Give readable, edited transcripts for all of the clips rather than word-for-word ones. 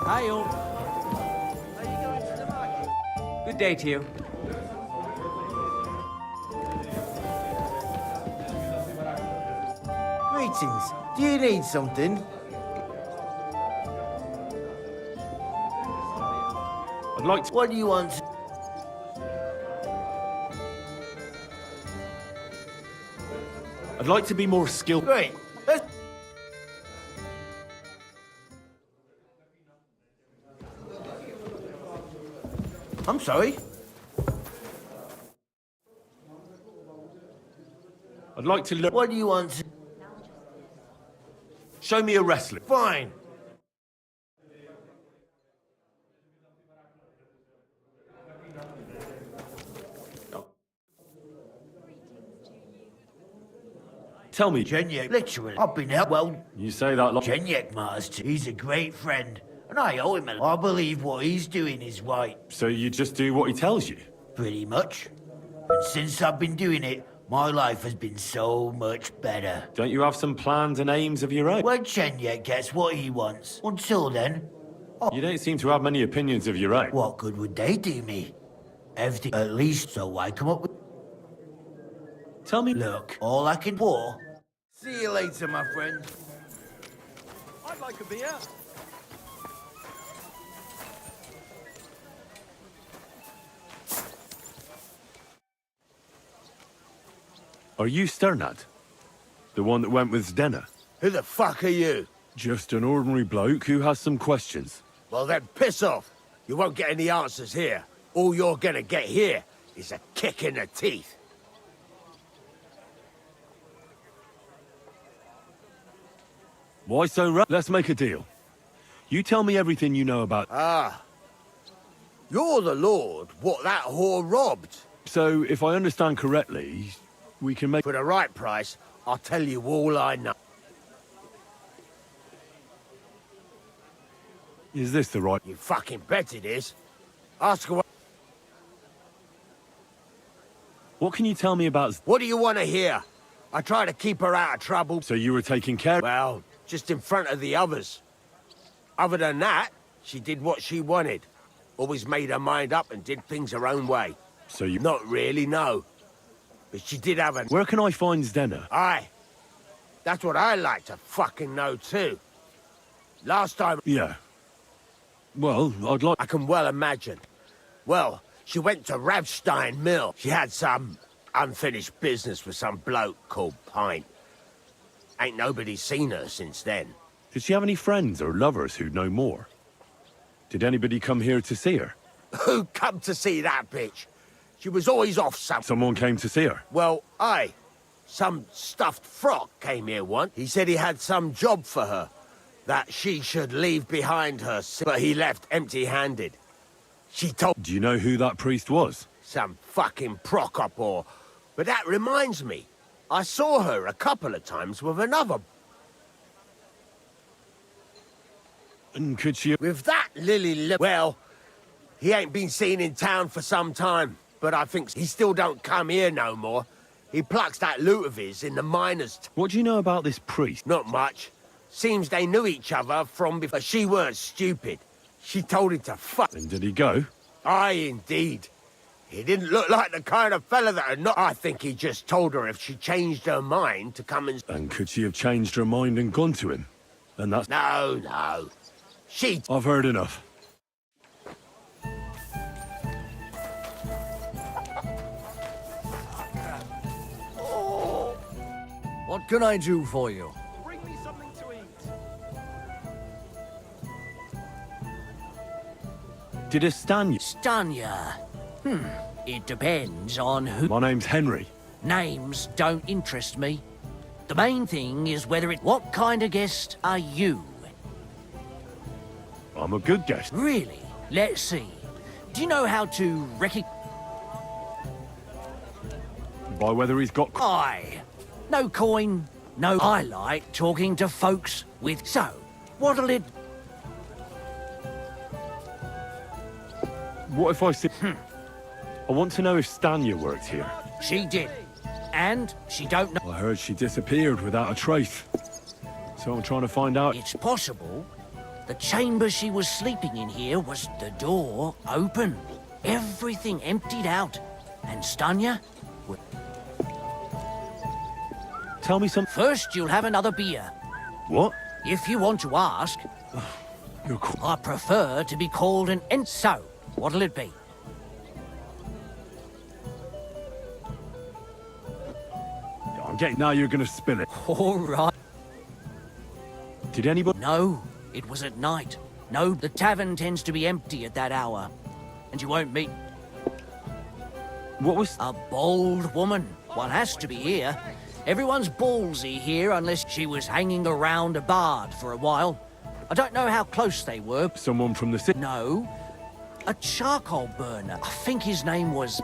Hi, all. Are you going to the market? Good day to you. Greetings. Do you need something? I'd like to... What do you want? I'd like to be more skilled. Great. I'm sorry. I'd like to learn... What do you want? Show me a wrestler. Fine. Tell me, Genyek, literally. I've been out. Well, you say that like... Genyek, Master. He's a great friend. And I owe him a... I believe what he's doing is right. So you just do what he tells you? Pretty much. And since I've been doing it, my life has been so much better. Don't you have some plans and aims of your own? When Genyek gets what he wants. Until then... You don't seem to have many opinions of your own. What good would they do me? Everything, at least, so I come up with... Tell me... Look, all I can pour... See you later, my friend. I'd like a beer. Are you Sternad? The one that went with Zdenna? Who the fuck are you? Just an ordinary bloke who has some questions. Well then, piss off. You won't get any answers here. All you're gonna get here is a kick in the teeth. Why so Let's make a deal. You tell me everything you know about... You're the lord what that whore robbed. So, if I understand correctly, we can make... For the right price, I'll tell you all I know. Is this the right... You fucking bet it is. Ask her What can you tell me about... what do you want to hear? I try to keep her out of trouble. So you were taking care... Well, just in front of the others. Other than that, she did what she wanted. Always made her mind up and did things her own way. So you... Not really, no. But she did have a... Where can I find Zdenna? Aye. That's what I like to fucking know too. Last time... Yeah. Well, I'd like... I can well imagine. Well, she went to Ravstein Mill. She had some unfinished business with some bloke called Pint. Ain't nobody seen her since then. Did she have any friends or lovers who'd know more? Did anybody come here to see her? Who come to see that bitch? She was always off some... Someone came to see her? Well, aye. Some stuffed frock came here once. He said he had some job for her. That she should leave behind her, but he left empty-handed. She told... Do you know who that priest was? Some fucking Prokop. But that reminds me. I saw her a couple of times with another... And could she... With that Lily... Well, he ain't been seen in town for some time, but I think he still don't come here no more. He plucks that loot of his in the miners' What do you know about this priest? Not much. Seems they knew each other from before. She weren't stupid. She told him to fuck. And did he go? Aye, indeed. He didn't look like the kind of fella that had not... I think he just told her if she changed her mind to come and... And could she have changed her mind and gone to him? And that's... No, no. She... I've heard enough. What can I do for you? Bring me something to eat. Did Estanya... Stanya. It depends on who... My name's Henry. Names don't interest me. The main thing is whether it... What kind of guest are you? I'm a good guest. Really? Let's see. Do you know how to By whether he's got... Aye. No coin, no... I like talking to folks with... So, what'll it... What if I say... I want to know if Stanya worked here. She did. And she don't know... I heard she disappeared without a trace. So I'm trying to find out... It's possible, The chamber she was sleeping in here was the door open. Everything emptied out. And Stanya, Tell me some... first you'll have another beer. What? If you want to ask, You're cool. I prefer to be called an ent. So, what'll it be? I'm getting... Now you're gonna spill it. All right. Did anybody... No, it was at night. No, the tavern tends to be empty at that hour. And you won't meet What was... a bold woman. One has to be here. Everyone's ballsy here unless she was hanging around a bard for a while. I don't know how close they were. Someone from the city? No, a charcoal burner. I think his name was...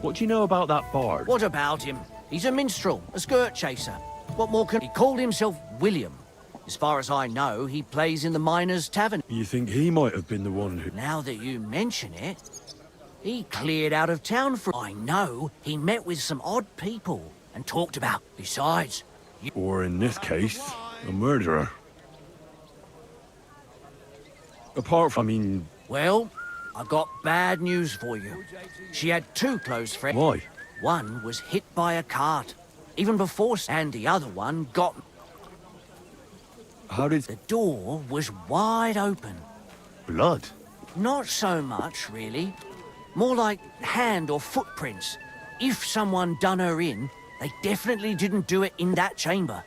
What do you know about that bard? What about him? He's a minstrel, a skirt chaser. What more can... He called himself William. As far as I know, he plays in the Miners' Tavern. You think he might have been the one who... Now that you mention it, he cleared out of town for... I know he met with some odd people and talked about... Besides, Or in this case, a murderer. Apart from... I mean... well, I got bad news for you. She had two close friends. Why? One was hit by a cart, even before... And the other one got... How did... The door was wide open. Blood? Not so much, really. More like hand or footprints. If someone done her in, they definitely didn't do it in that chamber.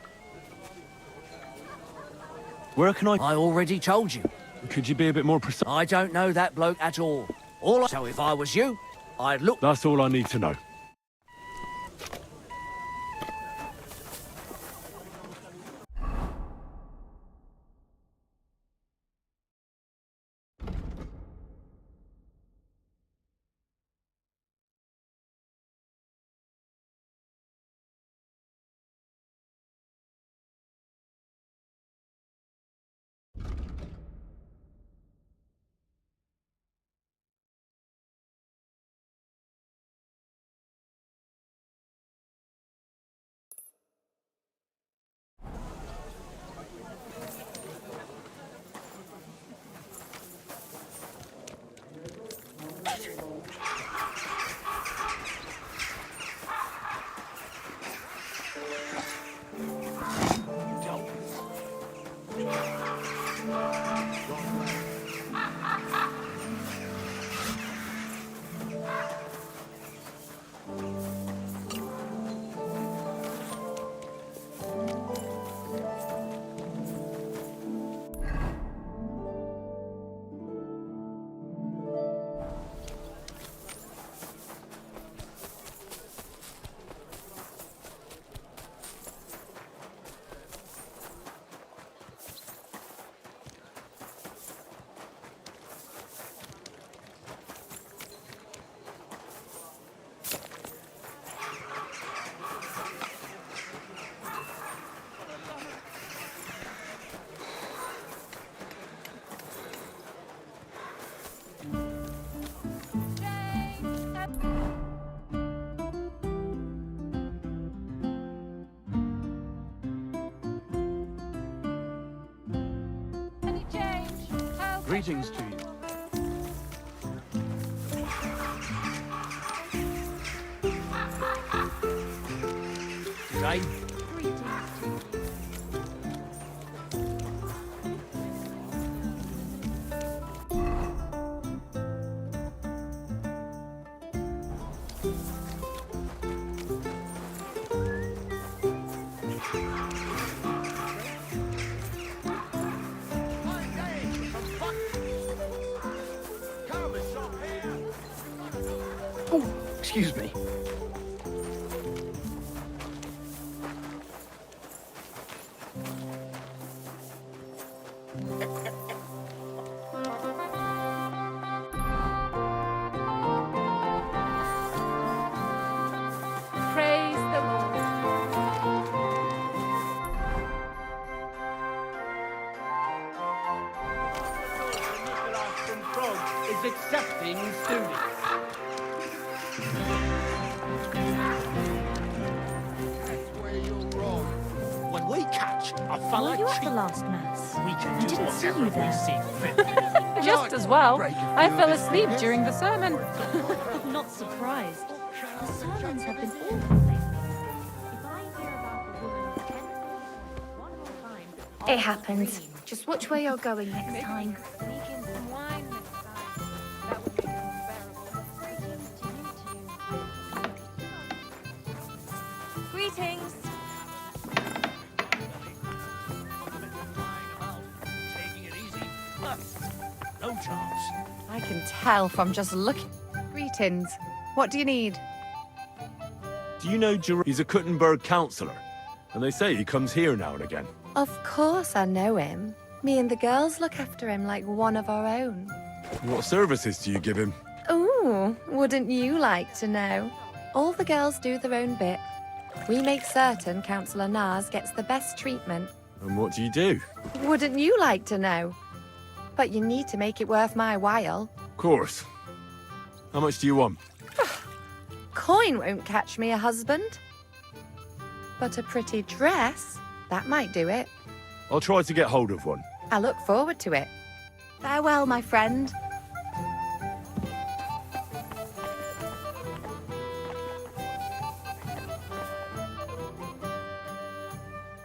Where can I... I already told you. Could you be a bit more precise? I don't know that bloke at all. So if I was you, I'd look... That's all I need to know. Greetings to you. Right? Excuse me. Praise the Lord. Is accepting students. That's where you're wrong. When we catch a Were fellow you at cheat. the last mass? We I can do didn't see whatever you there. we see fit. Just as well. I fell asleep during the sermon. I'm not surprised. The sermons have been awful lately. If I hear about the woman's 10 one more time, It happens. Just watch where you're going next time. Sneak in some wine next time. That would make it unbearable. Greetings. Taking it easy. No chance. I can tell from just looking. Greetings. What do you need? Do you know He's a Kuttenberg councillor, and they say he comes here now and again. Of course I know him. Me and the girls look after him like one of our own. What services do you give him? Ooh, wouldn't you like to know? All the girls do their own bit. We make certain Councillor Nars gets the best treatment. And what do you do? Wouldn't you like to know? But you need to make it worth my while. Of course. How much do you want? Coin won't catch me a husband. But a pretty dress, that might do it. I'll try to get hold of one. I look forward to it. Farewell, my friend.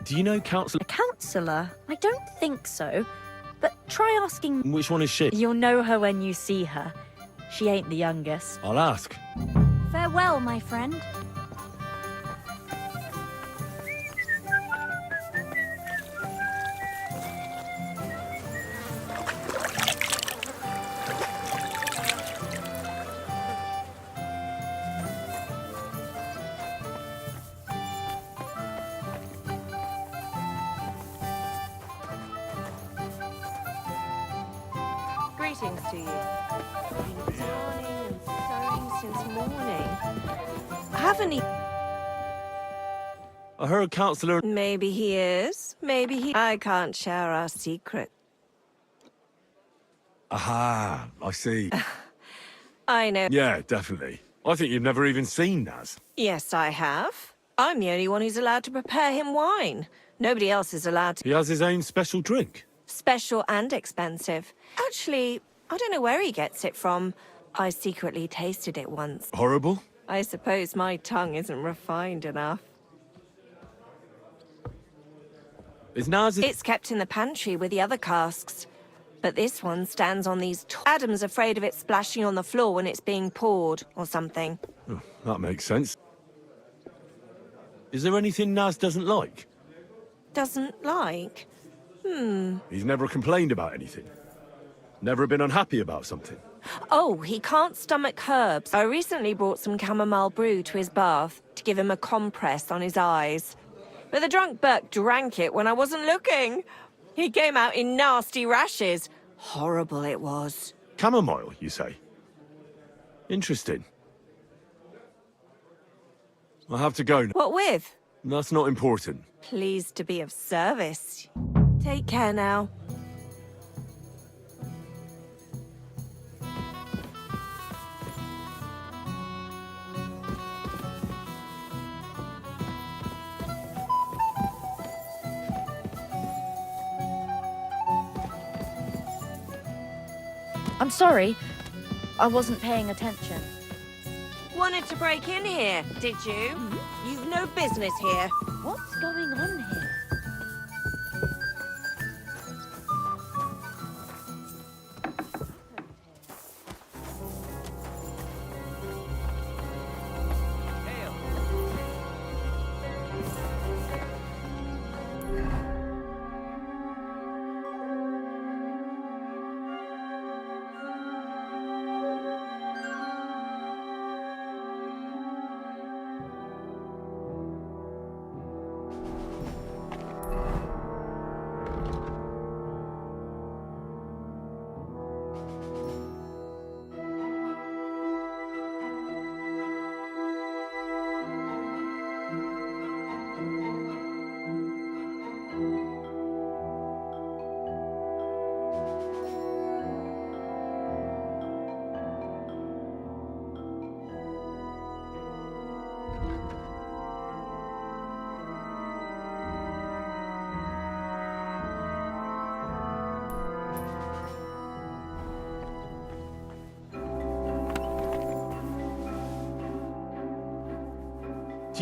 Do you know Councillor... a counsellor? I don't think so. But try asking. Which one is she? You'll know her when you see her. She ain't the youngest. I'll ask. Farewell, my friend. Greetings to you. Been darning and sewing since morning. Haven't he? I heard Councillor... Maybe he is. Maybe he... I can't share our secret. Aha, I see. I know. Yeah, definitely. I think you've never even seen Naz. Yes, I have. I'm the only one who's allowed to prepare him wine. Nobody else is allowed to. He has his own special drink. Special and expensive. Actually, I don't know where he gets it from. I secretly tasted it once. Horrible? I suppose my tongue isn't refined enough. Is Naz... It's kept in the pantry with the other casks. But this one stands on these... Adam's afraid of it splashing on the floor when it's being poured, or something. Oh, that makes sense. Is there anything Naz doesn't like? Doesn't like? He's never complained about anything. Never been unhappy about something. Oh, he can't stomach herbs. I recently brought some chamomile brew to his bath to give him a compress on his eyes. But the drunk Burke drank it when I wasn't looking. He came out in nasty rashes. Horrible it was. Chamomile, you say? Interesting. I have to go now. What with? That's not important. Pleased to be of service. Take care now. I'm sorry. I wasn't paying attention. Wanted to break in here, did you? You've no business here. What's going on here?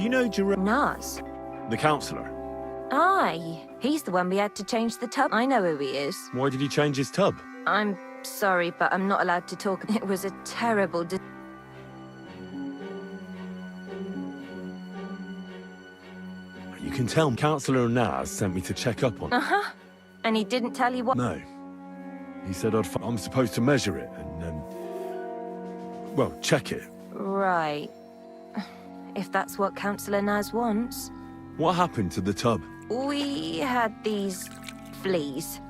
you know Nas? the councillor? Aye. He's the one we had to change the tub. I know who he is. Why did he change his tub? I'm sorry, but I'm not allowed to talk. It was a terrible... You can tell Councillor Nas sent me to check up on... Uh-huh. And he didn't tell you what... No. He said I'm supposed to measure it and, well, check it. Right. If that's what Councillor Nas wants. What happened to the tub? We had these fleas.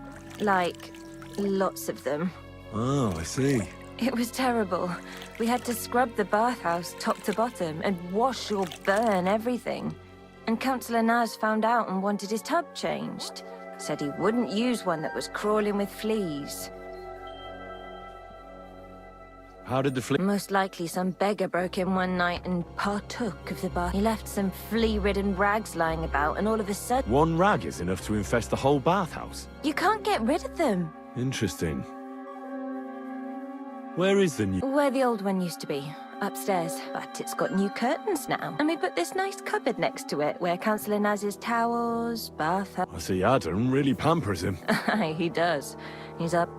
Like, lots of them. Oh, I see. It was terrible. We had to scrub the bathhouse top to bottom and wash or burn everything. And Councillor Nas found out and wanted his tub changed. Said he wouldn't use one that was crawling with fleas. How did the flea... Most likely some beggar broke in one night and partook of the bath. He left some flea-ridden rags lying about, and all of a sudden... One rag is enough to infest the whole bathhouse? You can't get rid of them. Interesting. Where is the new... Where the old one used to be. Upstairs. But it's got new curtains now. And we put this nice cupboard next to it, where Councillor Naz's towels, bath... I see Adam really pampers him. He does. He's up...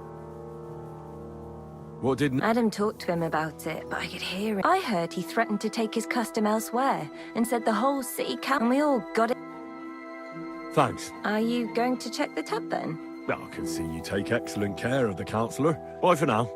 What did... Adam talked to him about it, but I could hear it. I heard he threatened to take his custom elsewhere, and said the whole city and we all got it. Thanks. Are you going to check the tub then? I can see you take excellent care of the councillor. Bye for now.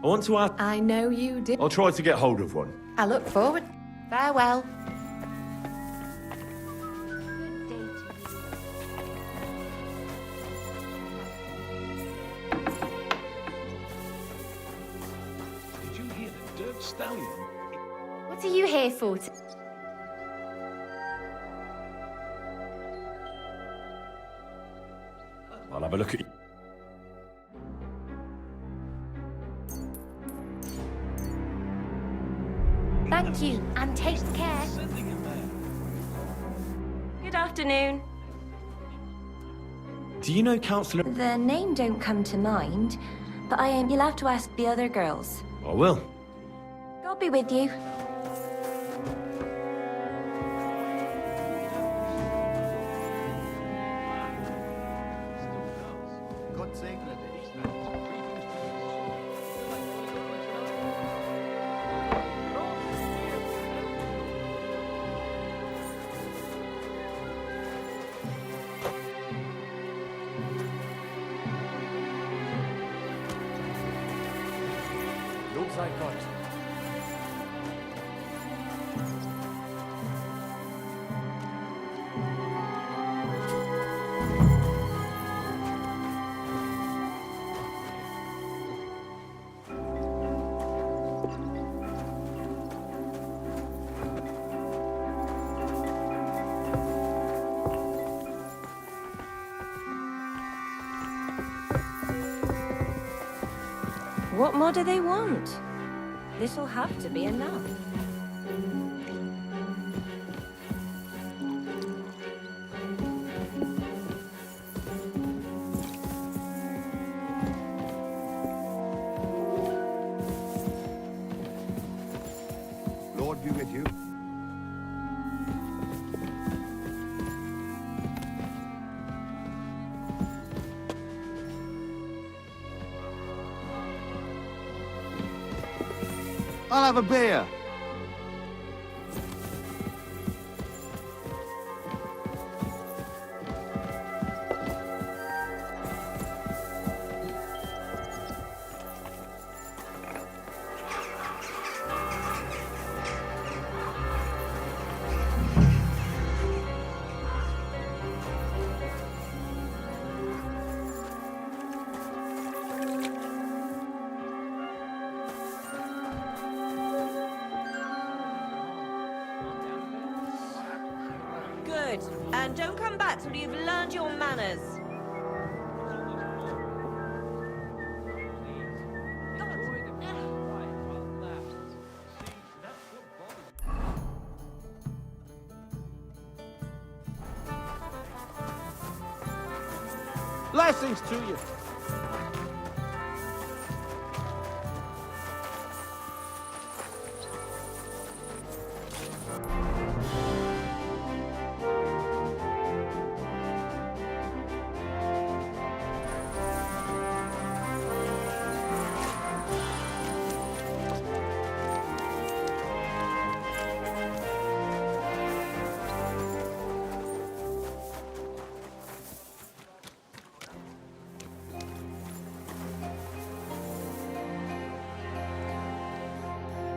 I want to ask... I know you did. I'll try to get hold of one. I look forward. Farewell. Did you hear the dirt stallion? What are you here for? I'll have a look at you. Thank you, and take care. Good afternoon. Do you know Councillor... The name don't come to mind, but you'll have to ask the other girls. I will. God be with you. Looks like got. What more do they want? This'll have to be enough. Lord be with you. I'll have a beer. good. And don't come back till you've learned your manners. Blessings to you.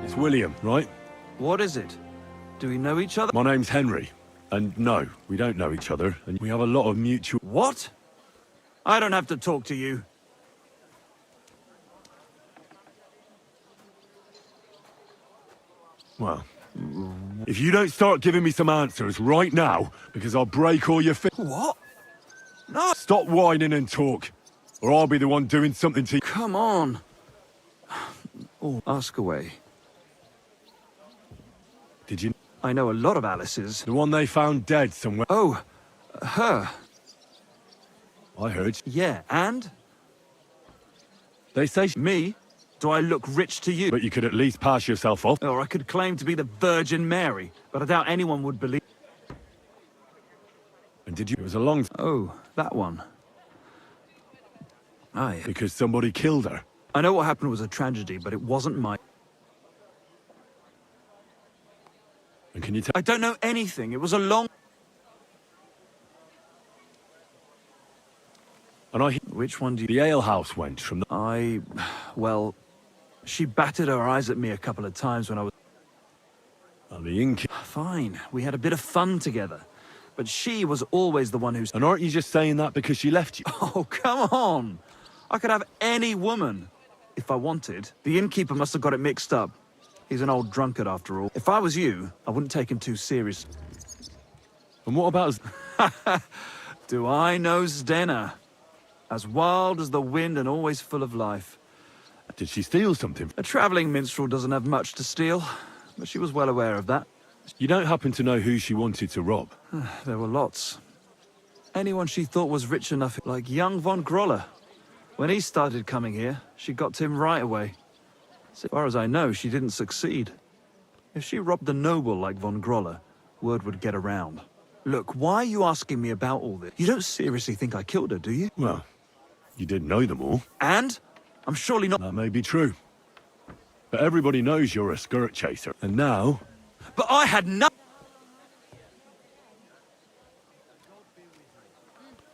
It's William, right? What is it? Do we know each other? My name's Henry. And no, we don't know each other, and we have a lot of mutual... What? I don't have to talk to you. Well, if you don't start giving me some answers right now, because I'll break all your What? No! Stop whining and talk, or I'll be the one doing something to you. Come on. Oh, ask away. Did you... I know a lot of Alice's. The one they found dead somewhere? Oh, her. I heard. Yeah, and? They say... Me? Do I look rich to you? But you could at least pass yourself off. Or I could claim to be the Virgin Mary, but I doubt anyone would believe... And did you... It was a long... Oh, that one. Aye. Because somebody killed her. I know what happened was a tragedy, but it wasn't my... And can you tell... I don't know anything. It was a long... And I... Which one do you... The alehouse went from the... Well, she batted her eyes at me a couple of times when I was... And the ink... Fine. We had a bit of fun together. But she was always the one who's... And aren't you just saying that because she left you? Oh, come on. I could have any woman if I wanted. The innkeeper must have got it mixed up. He's an old drunkard after all. If I was you, I wouldn't take him too serious. And what about... Do I know Zdenna? As wild as the wind and always full of life. Did she steal something? A travelling minstrel doesn't have much to steal, but she was well aware of that. You don't happen to know who she wanted to rob? There were lots. Anyone she thought was rich enough, like young von Groller. When he started coming here, she got to him right away. So far as I know, she didn't succeed. If she robbed a noble like von Groller, word would get around. Look, why are you asking me about all this? You don't seriously think I killed her, do you? Well, you did know them all. And? I'm surely not... That may be true. But everybody knows you're a skirt chaser. And now... But I had no...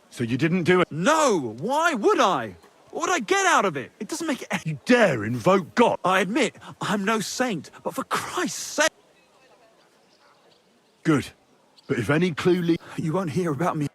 So you didn't do it? No! Why would I? What would I get out of it? It doesn't make it... You dare invoke God? I admit, I'm no saint, but for Christ's sake... Good. But if any clue leads... You won't hear about me...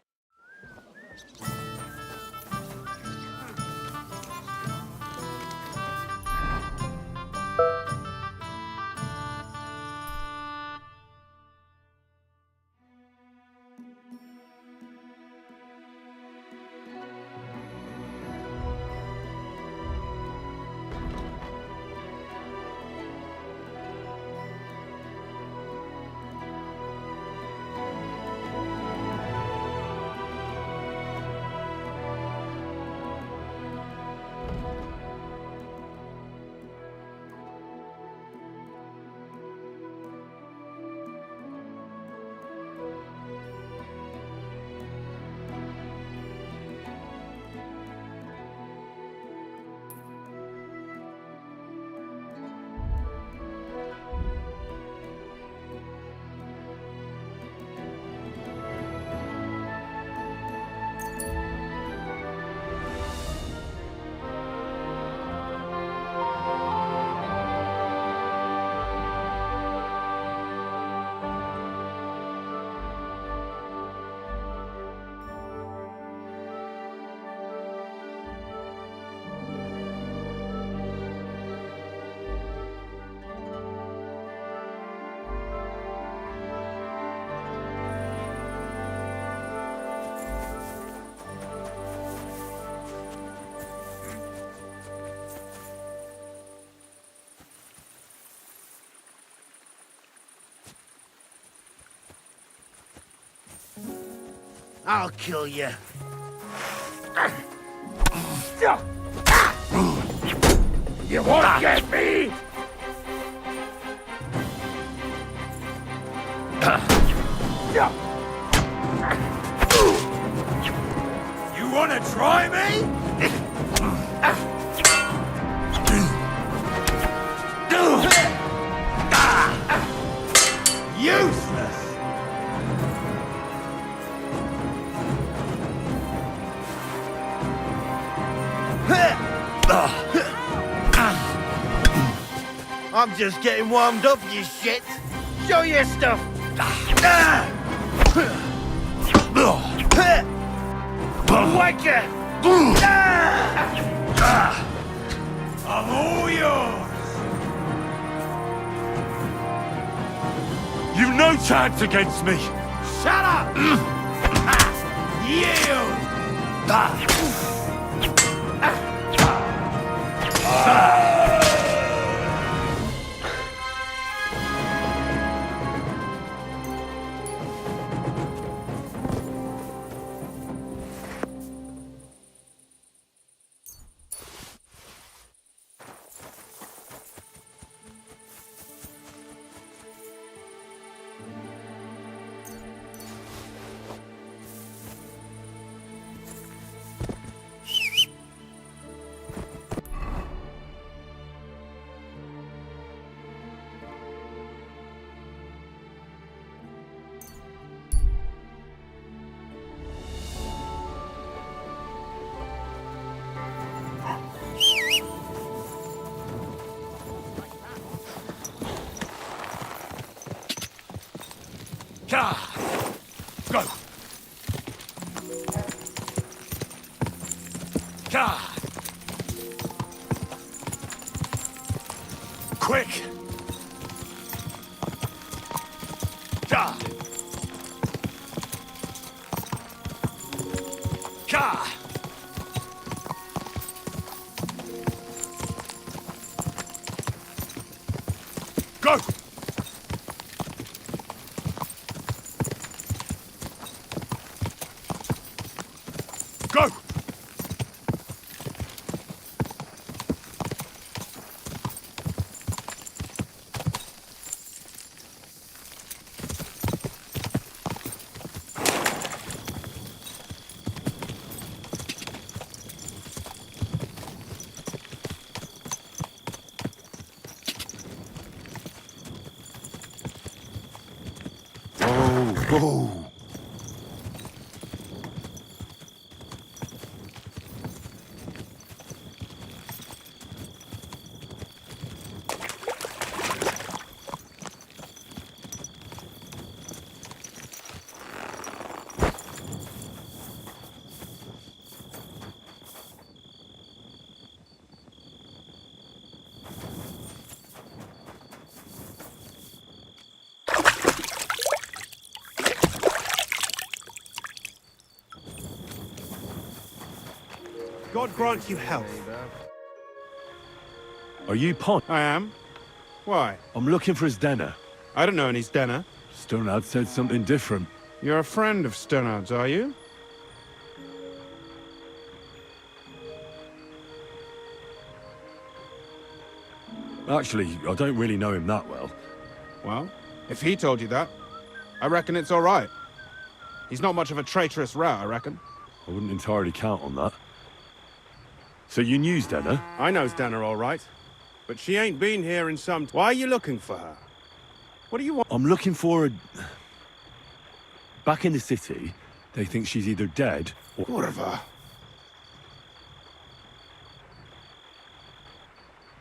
I'll kill you. You won't get me! You wanna try me? Useless! I'm just getting warmed up, you shit. Show your stuff. Wake it! I'm all yours. You've no chance against me! Shut up! Yield! Go! Quick! Go! Go! Oh! God grant you health. Are you Pon? I am. Why? I'm looking for his dinner. I don't know any Stenner. Stonard said something different. You're a friend of Sternard's, are you? Actually, I don't really know him that well. Well, if he told you that, I reckon it's all right. He's not much of a traitorous rat, I reckon. I wouldn't entirely count on that. So you knew Stenner? I know Stenner all right, but she ain't been here in some... Why are you looking for her? What do you want? I'm looking for a... Back in the city, they think she's either dead or... Whatever.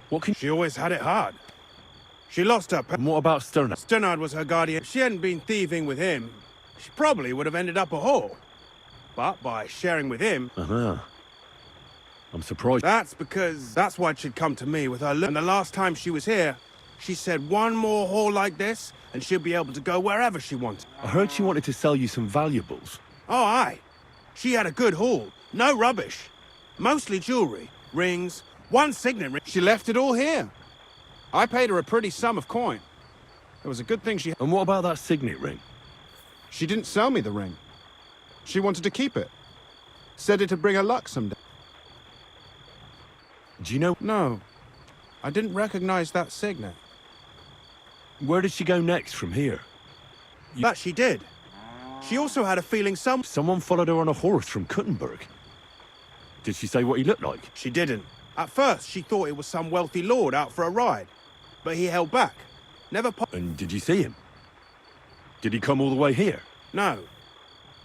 What can... She always had it hard. She lost her... And what about Sternard? Sternard was her guardian. If she hadn't been thieving with him, she probably would have ended up a whore. But by sharing with him... Uh-huh. I'm surprised. That's why she'd come to me with her look. And the last time she was here, she said one more haul like this, and she'll be able to go wherever she wanted. I heard she wanted to sell you some valuables. Oh, aye. She had a good haul. No rubbish. Mostly jewelry, rings, one signet ring. She left it all here. I paid her a pretty sum of coin. It was a good thing she... And what about that signet ring? She didn't sell me the ring. She wanted to keep it. Said it'd bring her luck someday. Do you know No, I didn't recognize that signet. where did she go next from here? That she did. She also had a feeling Someone followed her on a horse from Kuttenberg. Did she say what he looked like? She didn't. At first, she thought it was some wealthy lord out for a ride. But he held back. And did you see him? Did he come all the way here? No.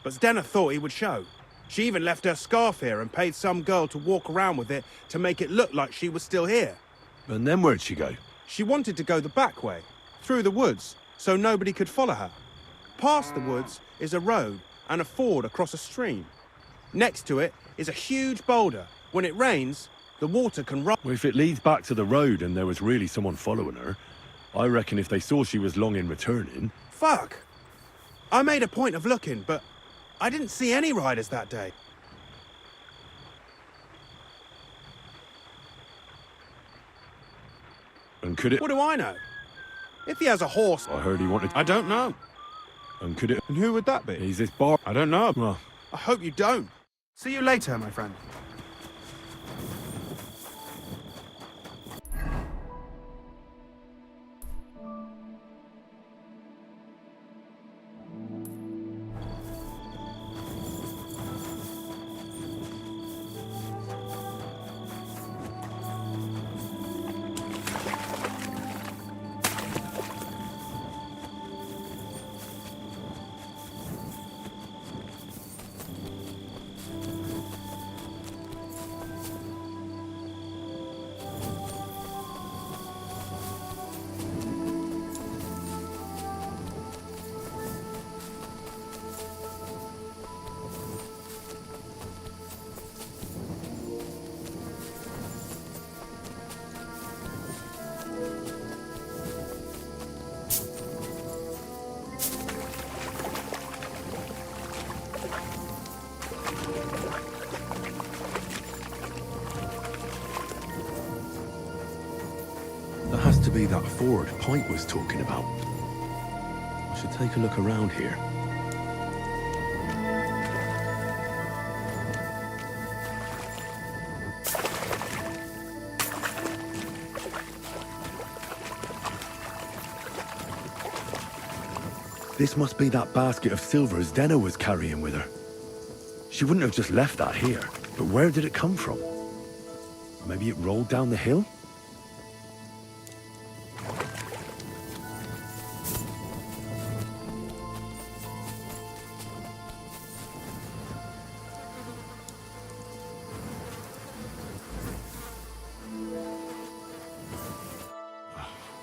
But Zdenna thought he would show. She even left her scarf here and paid some girl to walk around with it to make it look like she was still here. And then where'd she go? She wanted to go the back way, through the woods, so nobody could follow her. Past the woods is a road and a ford across a stream. Next to it is a huge boulder. When it rains, the water can run. Well, if it leads back to the road and there was really someone following her, I reckon if they saw she was long in returning... Fuck! I made a point of looking, but I didn't see any riders that day. And could it... What do I know? If he has a horse... I heard he wanted... I don't know. And could it... And who would that be? He's this bar... I don't know. Well, I hope you don't. See you later, my friend. that has to be that ford Pike was talking about. I should take a look around here. This must be that basket of silver Zdenna was carrying with her. She wouldn't have just left that here, but where did it come from? Maybe it rolled down the hill?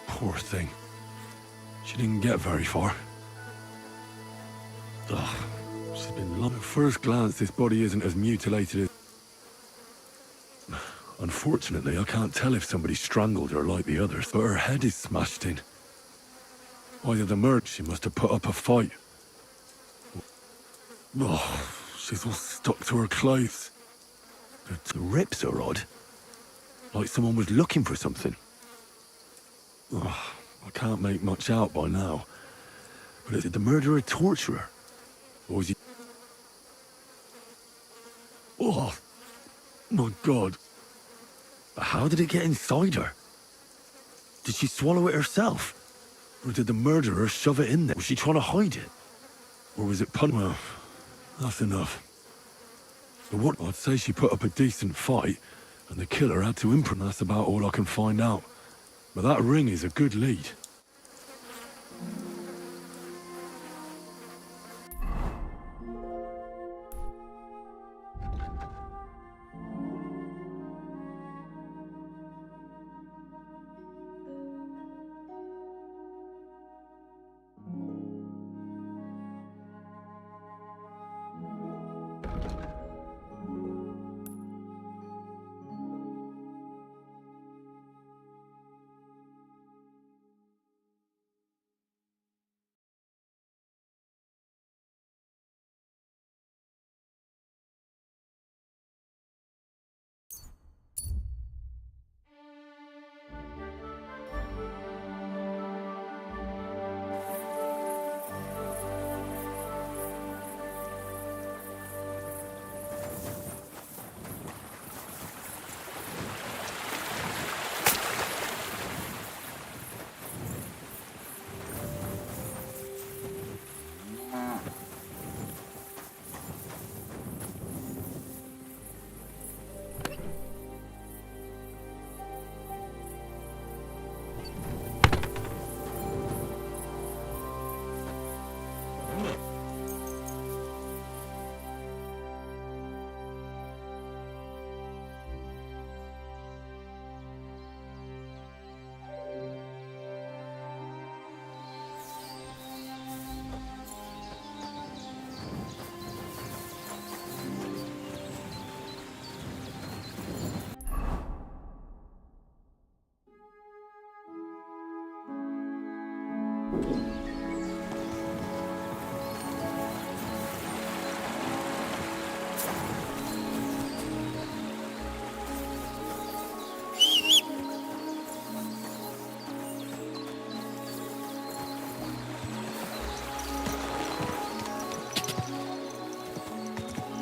Poor thing. She didn't get very far. Ugh, she's been long. At first glance, this body isn't as mutilated as... Unfortunately, I can't tell if somebody strangled her like the others, but her head is smashed in. Either the murder, she must have put up a fight. Oh, she's all stuck to her clothes. The rips are odd. Like someone was looking for something. Oh, I can't make much out by now. But did the murderer torture her? Or was he... Oh, my God. How did it get inside her? Did she swallow it herself? Or did the murderer shove it in there? Was she trying to hide it? Or was it Well, that's enough. But what I'd say she put up a decent fight, and the killer had to imprint. That's about all I can find out. But that ring is a good lead.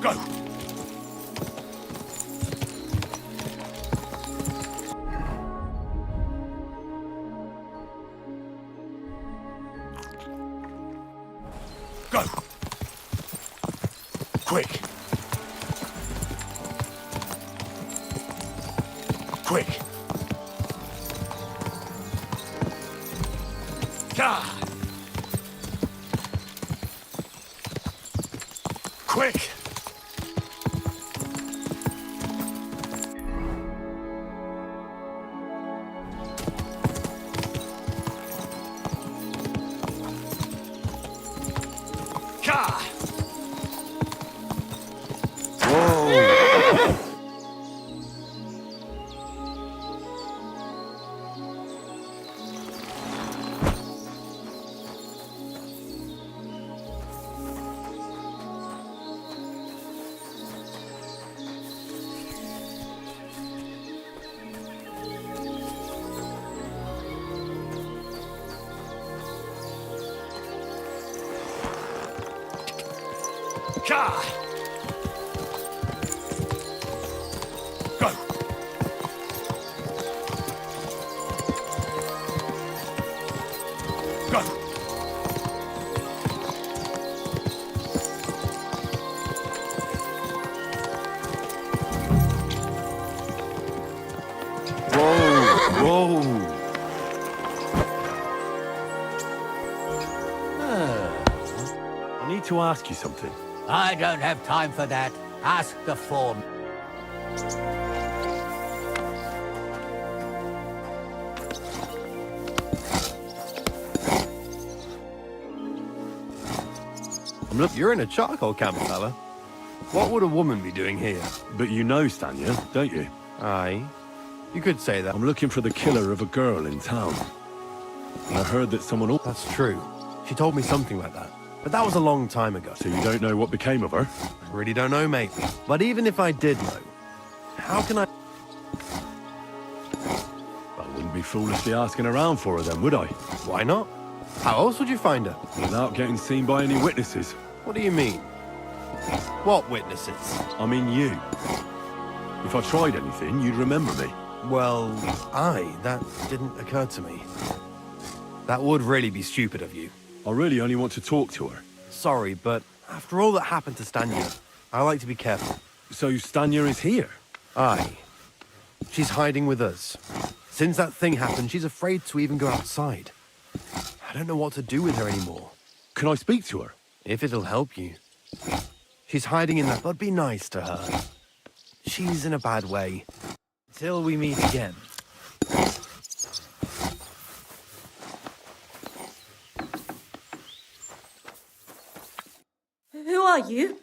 Go! Go! Quick! Quick! Gah! Quick! Gah! Whoa! Gah! Go! Go! Whoa! Whoa! I need to ask you something. I don't have time for that. Ask the form. Look, you're in a charcoal camp, fella. What would a woman be doing here? But you know Stanya, don't you? Aye. You could say that. I'm looking for the killer of a girl in town. And I heard that someone... That's true. She told me something like that. But that was a long time ago. So you don't know what became of her? I really don't know, mate. But even if I did know, how can I... I wouldn't be foolishly asking around for her then, would I? Why not? How else would you find her? Without getting seen by any witnesses. What do you mean? What witnesses? I mean you. If I tried anything, you'd remember me. Well, that didn't occur to me. That would really be stupid of you. I really only want to talk to her. Sorry, but after all that happened to Stanya, I like to be careful. So Stanya is here? Aye. She's hiding with us. Since that thing happened, she's afraid to even go outside. I don't know what to do with her anymore. Can I speak to her? If it'll help you. She's hiding in that, but be nice to her. She's in a bad way. Till we meet again. Who are you?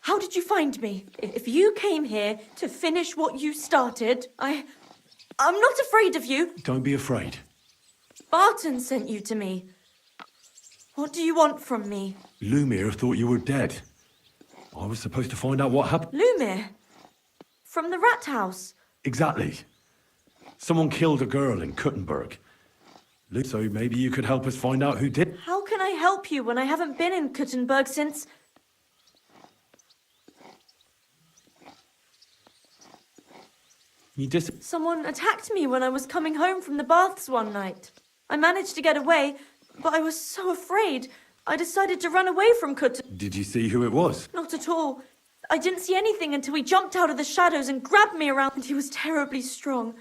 How did you find me? If you came here to finish what you started, I'm not afraid of you. Don't be afraid. Barton sent you to me. What do you want from me? Lumir thought you were dead. I was supposed to find out what happened. Lumir? From the rat house? Exactly. Someone killed a girl in Kuttenberg. So maybe you could help us find out who did. How can I help you when I haven't been in Kuttenberg since... Someone attacked me when I was coming home from the baths one night. I managed to get away, but I was so afraid. I decided to run away from Kutten. Did you see who it was? Not at all. I didn't see anything until he jumped out of the shadows and grabbed me around, and he was terribly strong.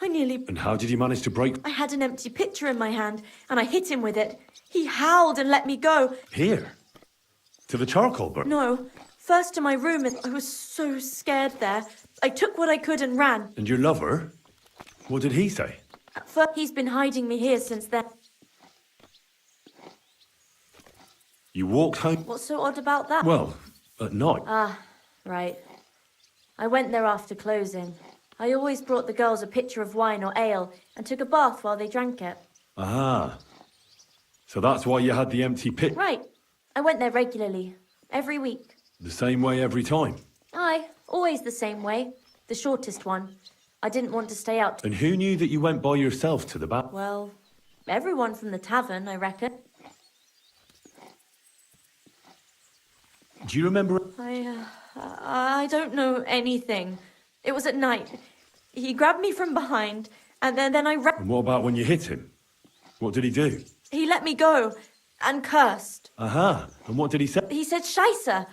I nearly... And how did you manage to break... I had an empty pitcher in my hand, and I hit him with it. He howled and let me go. Here? To the charcoal burn? No. First to my room, and I was so scared there. I took what I could and ran. And your lover? What did he say? At first, he's been hiding me here since then. You walked home? What's so odd about that? Well, at night. Ah, right. I went there after closing. I always brought the girls a pitcher of wine or ale and took a bath while they drank it. Ah. So that's why you had the empty pit Right. I went there regularly. Every week. the same way every time. Aye, always the same way. The shortest one. I didn't want to stay out. And who knew that you went by yourself to the back? Well, everyone from the tavern, I reckon. Do you remember? I don't know anything. It was at night. He grabbed me from behind, and then I And what about when you hit him? What did he do? He let me go, and cursed. Aha. And what did he say? He said Scheisse,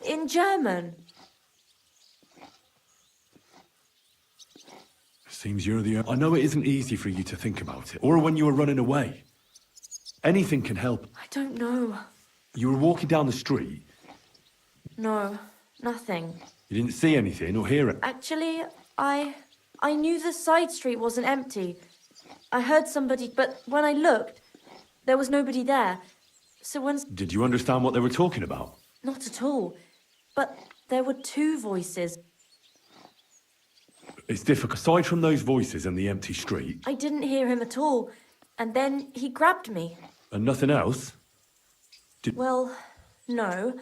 in German. Seems you're the... I know it isn't easy for you to think about it. Or when you were running away. Anything can help. I don't know. You were walking down the street. No, nothing. You didn't see anything or hear it. Actually, I knew the side street wasn't empty. I heard somebody, but when I looked, there was nobody there. So when... Did you understand what they were talking about? Not at all. But there were two voices. It's difficult. Aside from those voices and the empty street. I didn't hear him at all. And then he grabbed me. And nothing else? Well, no.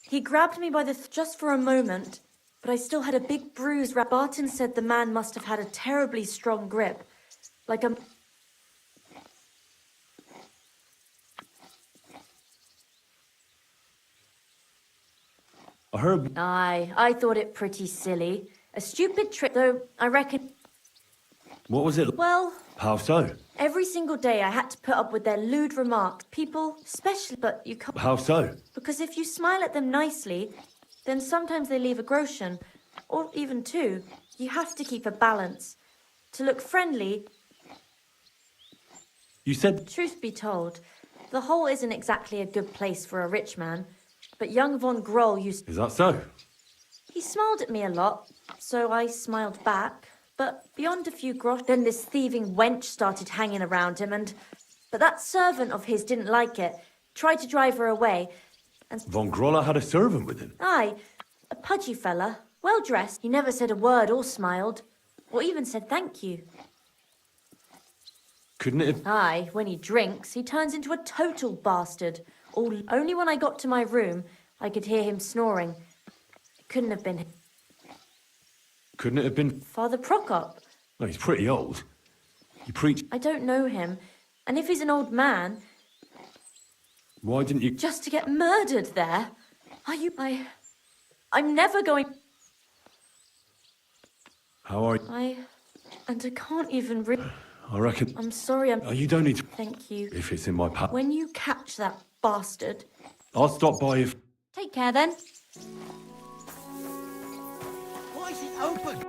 He grabbed me by the... just for a moment. But I still had a big bruise. Barton said the man must have had a terribly strong grip. Like a... I heard... Aye, I thought it pretty silly. A stupid trick, though, I reckon... What was it? Well... How so? Every single day I had to put up with their lewd remarks. People, especially, but you can't... How so? Because if you smile at them nicely, then sometimes they leave a groschen, or even two. You have to keep a balance. To look friendly... You said... Truth be told, the hole isn't exactly a good place for a rich man, but young von Groll used... Is that so? He smiled at me a lot, so I smiled back. But beyond a few grosh, then this thieving wench started hanging around him, but that servant of his didn't like it, tried to drive her away, and... Von Groller had a servant with him? Aye, a pudgy fella, well-dressed. He never said a word or smiled, or even said thank you. Couldn't it have... Aye, when he drinks, he turns into a total bastard. Only when I got to my room, I could hear him snoring. It couldn't have been him. Couldn't it have been... Father Prokop? No, he's pretty old. You preach... I don't know him. And if he's an old man... Why didn't you... Just to get murdered there? Are you... I'm never going... How are you? And I can't even... I reckon... I'm sorry, Oh, you don't need to... Thank you. If it's in my power. When you catch that bastard... I'll stop by if... Take care, then. Why is it open?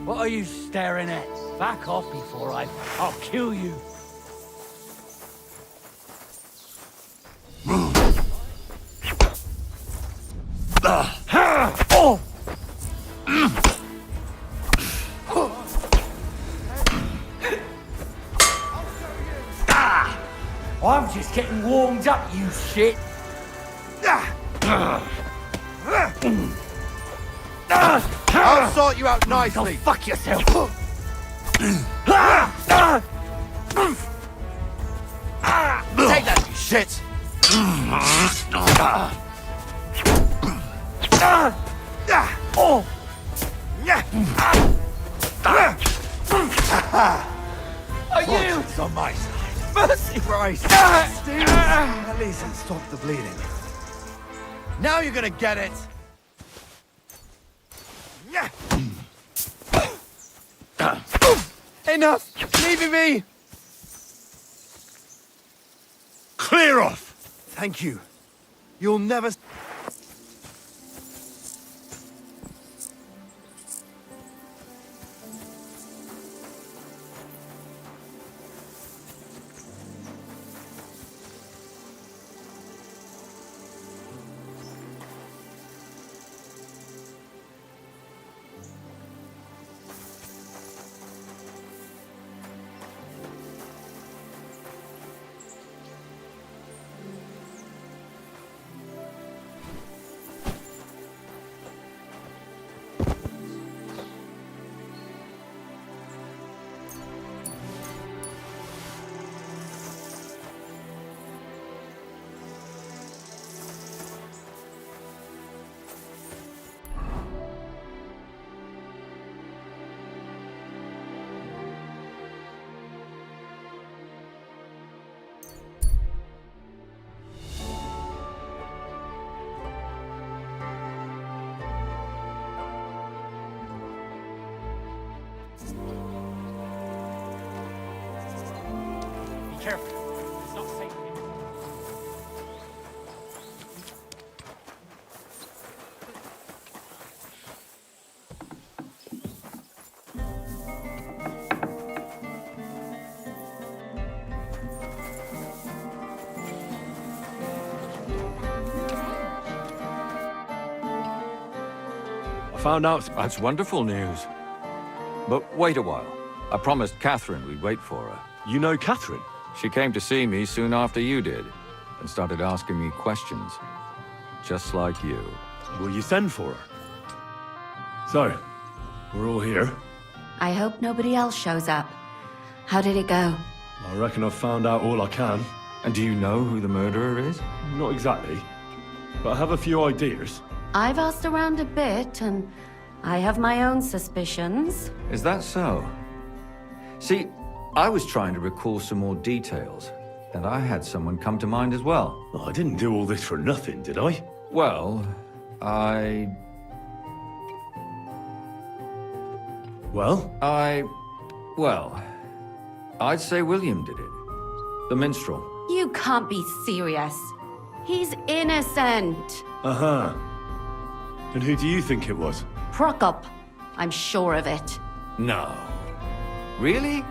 What are you staring at? Back off before I'll kill you. I'm just getting warmed up, you shit. I'll sort you out nicely. Go fuck yourself. Take that, you shit. Are you? It's on my side. Mercy! Christ. At least it stopped the bleeding. Now you're gonna get it. Enough! Leave me! Clear off! Thank you. You'll never... careful. It's not safe here. I found out. That's wonderful news. But wait a while. I promised Catherine we'd wait for her. You know Catherine? She came to see me soon after you did, and started asking me questions. Just like you. Will you send for her? So, we're all here. I hope nobody else shows up. How did it go? I reckon I've found out all I can. And do you know who the murderer is? Not exactly, but I have a few ideas. I've asked around a bit, and I have my own suspicions. Is that so? See, I was trying to recall some more details, and I had someone come to mind as well. Oh, I didn't do all this for nothing, did I? Well, Well, I'd say William did it. The minstrel. You can't be serious. He's innocent. Uh-huh. And who do you think it was? Prokop. I'm sure of it. No. Really?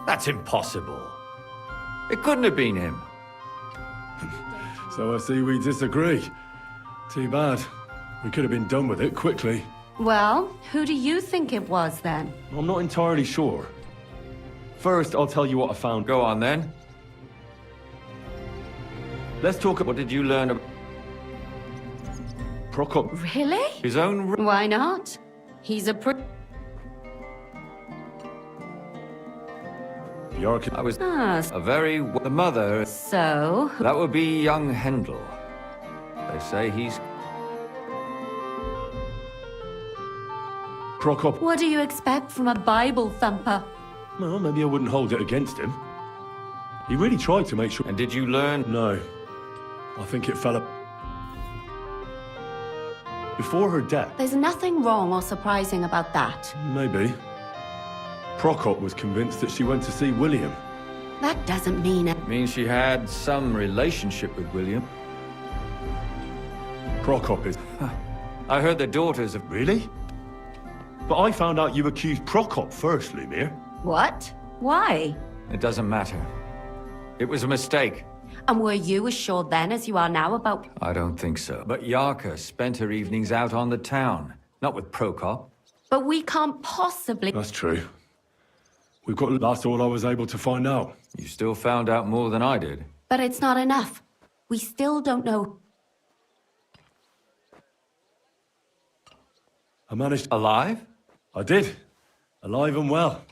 That's impossible. It couldn't have been him. So I see we disagree. Too bad. We could have been done with it quickly. Well, who do you think it was then? I'm not entirely sure. First, I'll tell you what I found. Go on then. Let's talk about What did you learn about Prokop. Really? his own... Why not? He's a The architect. I was Ah, a very... The mother... so? That would be young Hendel. They say he's... Prokop. What do you expect from a Bible thumper? Well, maybe I wouldn't hold it against him. He really tried to make sure. And did you learn... No. I think it fell up. Before her death, There's nothing wrong or surprising about that. maybe. Prokop was convinced that she went to see William. That doesn't mean it. Means she had some relationship with William. Prokop is... I heard the daughters of... Really? But I found out you accused Prokop first, Lumir. What? Why? It doesn't matter. It was a mistake. And were you as sure then as you are now about... I don't think so. But Yarka spent her evenings out on the town, not with Prokop. But we can't possibly... That's true. We've got... That's all I was able to find out. You still found out more than I did. But it's not enough. We still don't know... I managed... Alive? I did. Alive and well.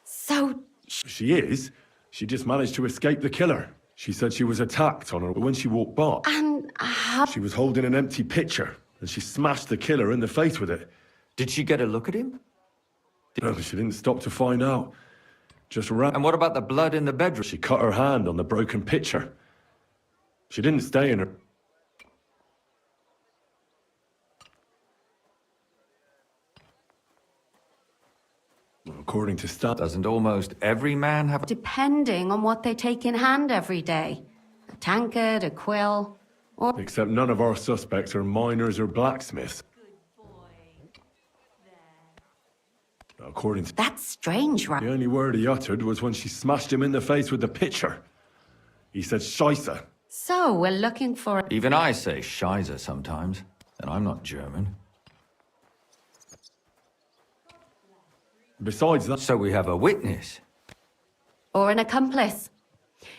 So... She is. She just managed to escape the killer. She said she was attacked on her when she walked by. And how... She was holding an empty pitcher, and she smashed the killer in the face with it. Did she get a look at him? No, she didn't stop to find out. Just ran. And what about the blood in the bedroom? She cut her hand on the broken pitcher. She didn't stay in her... According to Stan... Doesn't almost every man have... Depending on what they take in hand every day. A tankard, a quill, or... Except none of our suspects are miners or blacksmiths. According to... That's strange, right? The only word he uttered was when she smashed him in the face with the pitcher. He said, Scheisse. So, we're looking for... Even I say Scheiße sometimes, and I'm not German. Besides that... So we have a witness. Or an accomplice.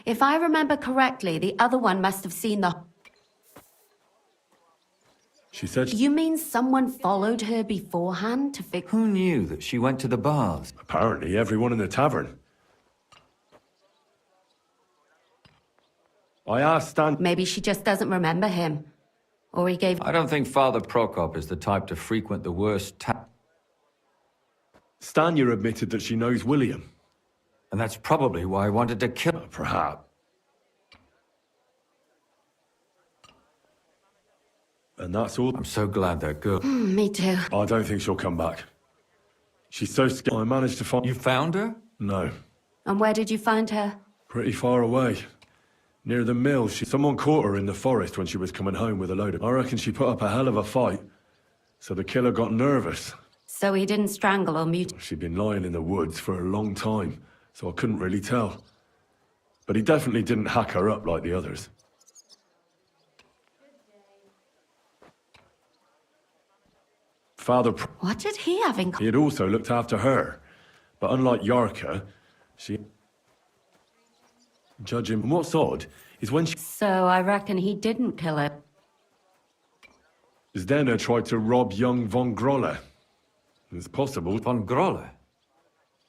If I remember correctly, the other one must have seen the... She said... You mean someone followed her beforehand to fix... Who knew that she went to the baths? Apparently everyone in the tavern. I asked Stan... Maybe she just doesn't remember him. Or he gave... I don't think Father Prokop is the type to frequent the worst Stanya admitted that she knows William. And that's probably why I wanted to kill her. Perhaps. And that's all. I'm so glad they're good. Me too. I don't think she'll come back. She's so scared. I managed to find... You found her? No. And where did you find her? Pretty far away. Near the mill, someone caught her in the forest when she was coming home with a load of... I reckon she put up a hell of a fight. So the killer got nervous. So he didn't strangle or mutilate? She'd been lying in the woods for a long time, so I couldn't really tell. But he definitely didn't hack her up like the others. Father... What did he have in... He had also looked after her. But unlike Yarka, she... Judging... And what's odd is when she... So I reckon he didn't kill her. Zdena tried to rob young von Grolle. It's possible. Von Grolle?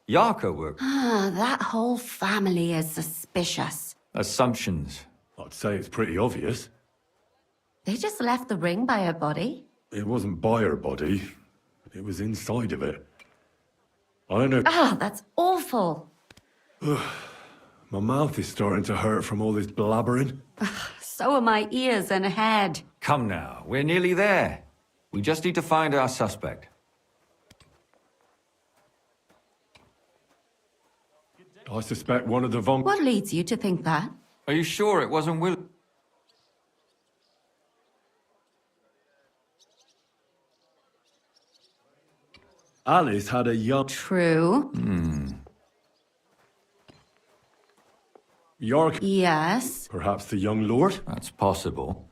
Yarka worked. Ah, that whole family is suspicious. Assumptions. I'd say it's pretty obvious. They just left the ring by her body? It wasn't by her body. It was inside of it. I don't know... Ah, that's awful. My mouth is starting to hurt from all this blabbering. So are my ears and head. Come now, we're nearly there. We just need to find our suspect. I suspect one of the von... What leads you to think that? Are you sure it wasn't Will? Alice had a young... True. York... Yes. Perhaps the young lord? That's possible.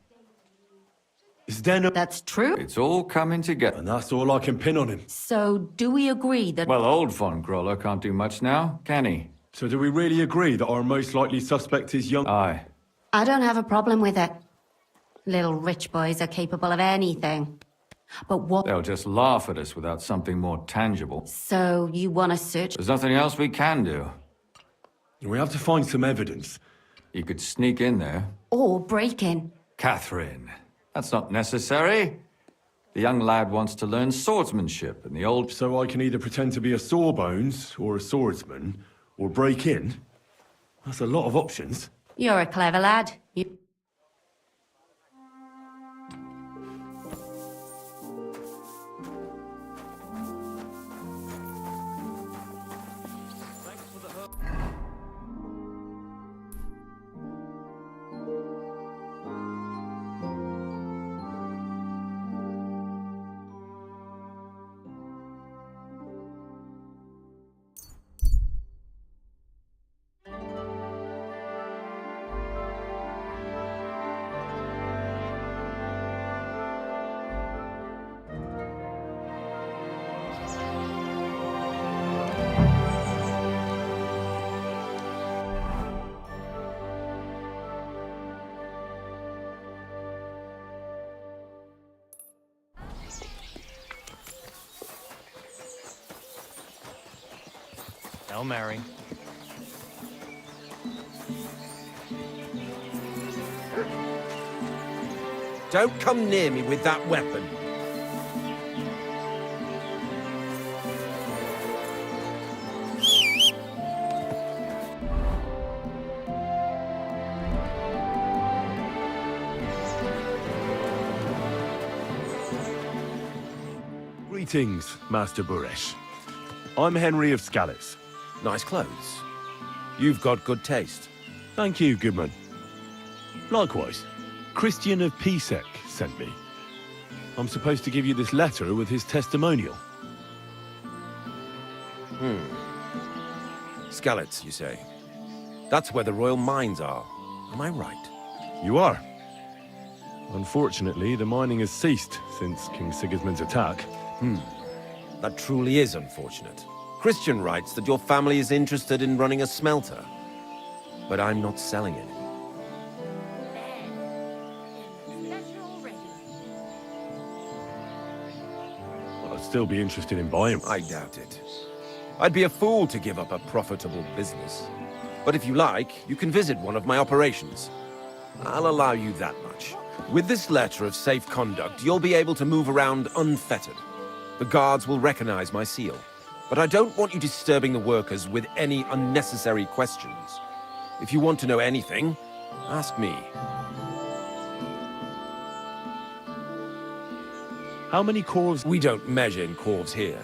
Zdena... That's true. It's all coming together. And that's all I can pin on him. So, do we agree that... Well, old von Grolle can't do much now, can he? So do we really agree that our most likely suspect is young... Aye. I don't have a problem with it. Little rich boys are capable of anything. But what... They'll just laugh at us without something more tangible. So, you want to search... There's nothing else we can do. We have to find some evidence. You could sneak in there. Or break in. Catherine, that's not necessary. The young lad wants to learn swordsmanship, and the old... So I can either pretend to be a sawbones, or a swordsman, or break in? That's a lot of options. You're a clever lad. You... Hail Mary. Don't come near me with that weapon. Greetings, Master Buresh. I'm Henry of Scallis. Nice clothes. You've got good taste. Thank you, Goodman. Likewise, Christian of Pisek sent me. I'm supposed to give you this letter with his testimonial. Skalitz, you say? That's where the royal mines are. Am I right? You are. Unfortunately, the mining has ceased since King Sigismund's attack. That truly is unfortunate. Christian writes that your family is interested in running a smelter. But I'm not selling it. I'd still be interested in buying. I doubt it. I'd be a fool to give up a profitable business. But if you like, you can visit one of my operations. I'll allow you that much. With this letter of safe conduct, you'll be able to move around unfettered. The guards will recognize my seal. But I don't want you disturbing the workers with any unnecessary questions. If you want to know anything, ask me. How many corves? We don't measure in corves here.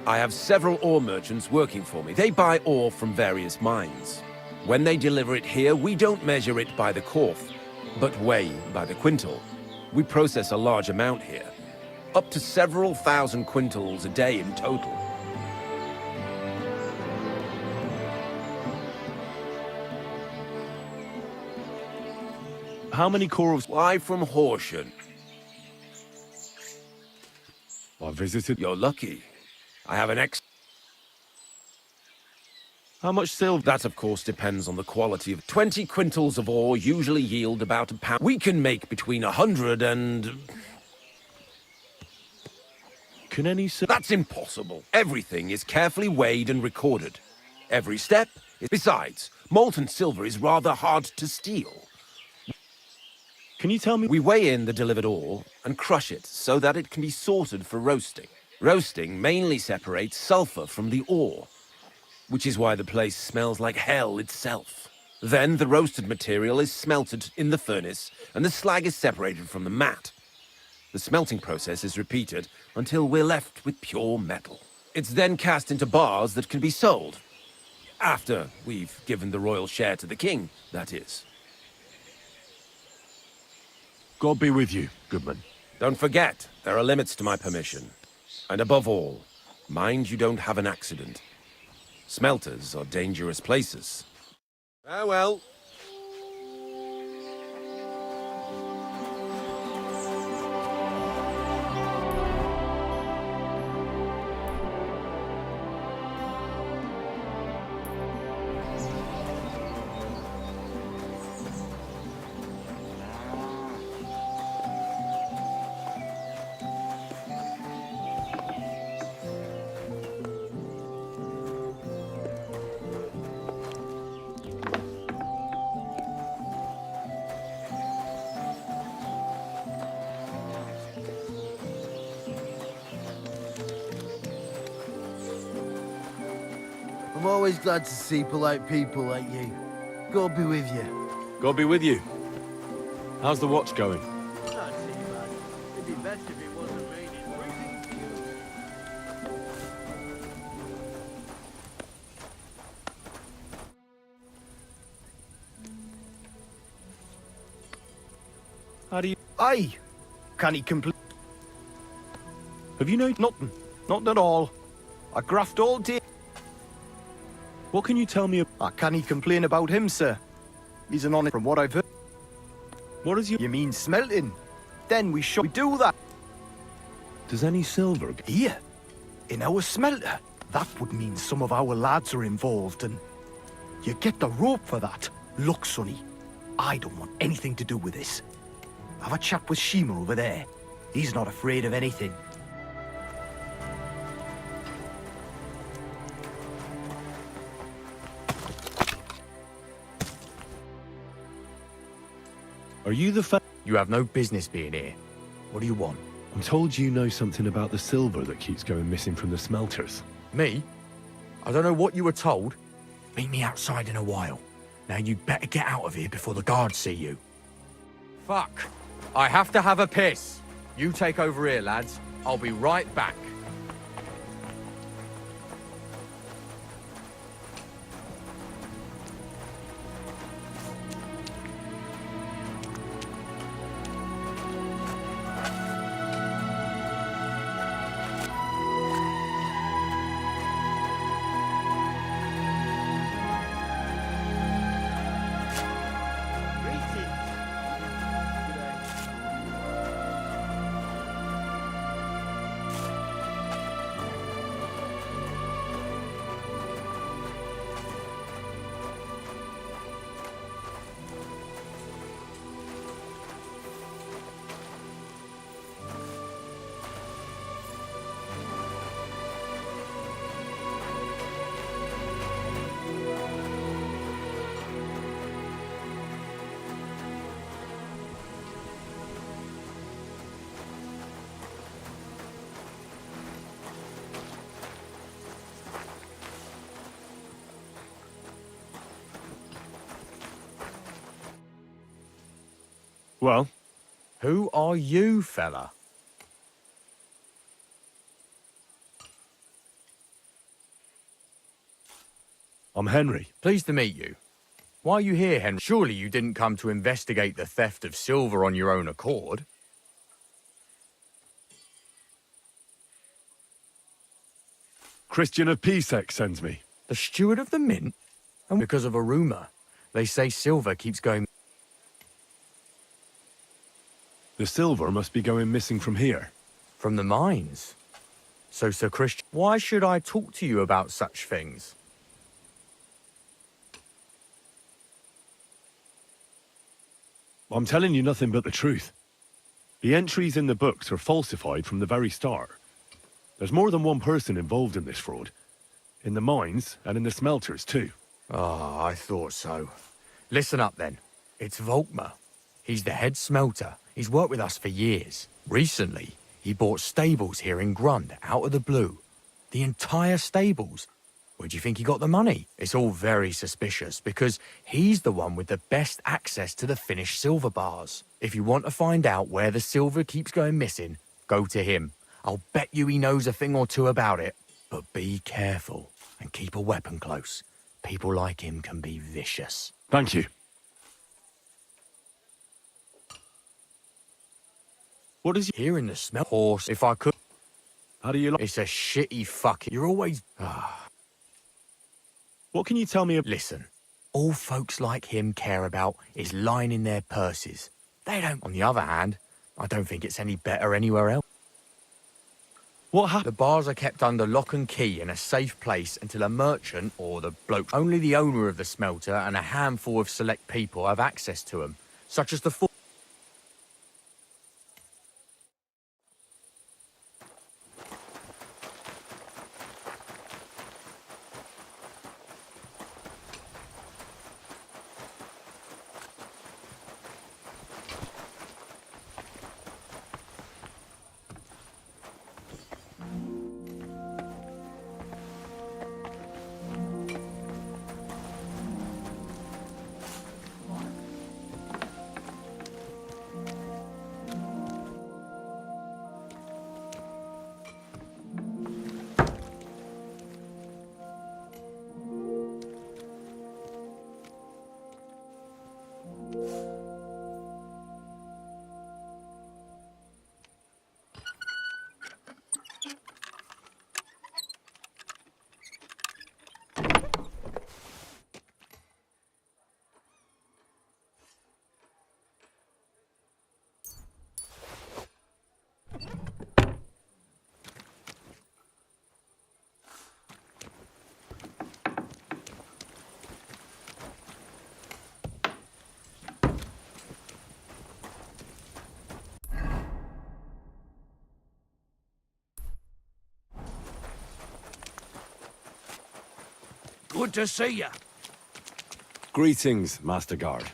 I have several ore merchants working for me. They buy ore from various mines. When they deliver it here, we don't measure it by the quarth, but weigh by the quintal. We process a large amount here, up to several thousand quintals a day in total. How many corals? Why from Horsham? I visited. You're lucky. I have an How much silver? That, of course, depends on the quality of 20 quintals of ore usually yield about a pound. We can make between 100 and... Can any That's impossible. Everything is carefully weighed and recorded. Every step. Besides, molten silver is rather hard to steal. Can you tell me? We weigh in the delivered ore and crush it so that it can be sorted for roasting. Roasting mainly separates sulfur from the ore, which is why the place smells like hell itself. Then the roasted material is smelted in the furnace and the slag is separated from the matte. The smelting process is repeated until we're left with pure metal. It's then cast into bars that can be sold. After we've given the royal share to the king, that is. God be with you, Goodman. Don't forget, there are limits to my permission. And above all, mind you don't have an accident. Smelters are dangerous places. Farewell. I'm always glad to see polite people like you. God be with you. God be with you. How's the watch going? Not too bad. It'd be best if it wasn't raining. How do you... Aye. Can he complete? Have you know... Nothing. Nothing at all. I graft all day. What can you tell me... I can't complain about him, sir. He's an honest from what I've heard. What is you... You mean smelting? Then we do that. Does any silver... Here? In our smelter? That would mean some of our lads are involved and... You get the rope for that. Look, Sonny. I don't want anything to do with this. Have a chat with Shima over there. He's not afraid of anything. Are you the You have no business being here. What do you want? I'm told you know something about the silver that keeps going missing from the smelters. Me? I don't know what you were told. Meet me outside in a while. Now you'd better get out of here before the guards see you. Fuck. I have to have a piss. You take over here, lads. I'll be right back. Well? Who are you, fella? I'm Henry. Pleased to meet you. Why are you here, Henry? Surely you didn't come to investigate the theft of silver on your own accord? Christian of Pisek sends me. The steward of the mint? And because of a rumour. They say silver keeps going... The silver must be going missing from here. From the mines? So, Sir Christian, why should I talk to you about such things? I'm telling you nothing but the truth. The entries in the books are falsified from the very start. There's more than one person involved in this fraud. In the mines and in the smelters too. Ah, I thought so. Listen up then. It's Volkmar. He's the head smelter. He's worked with us for years. Recently, he bought stables here in Grund, out of the blue. The entire stables. Where do you think he got the money? It's all very suspicious, because he's the one with the best access to the finished silver bars. If you want to find out where the silver keeps going missing, go to him. I'll bet you he knows a thing or two about it. But be careful, and keep a weapon close. People like him can be vicious. Thank you. What is he hearing the smell? Horse, if I could. How do you like? It's a shitty fuck. You're always... What can you tell me? Listen, all folks like him care about is lining their purses. They don't. On the other hand, I don't think it's any better anywhere else. What happened? The bars are kept under lock and key in a safe place until a merchant or the bloke... Only the owner of the smelter and a handful of select people have access to them, such as the... Good to see you. Greetings, Master Guard.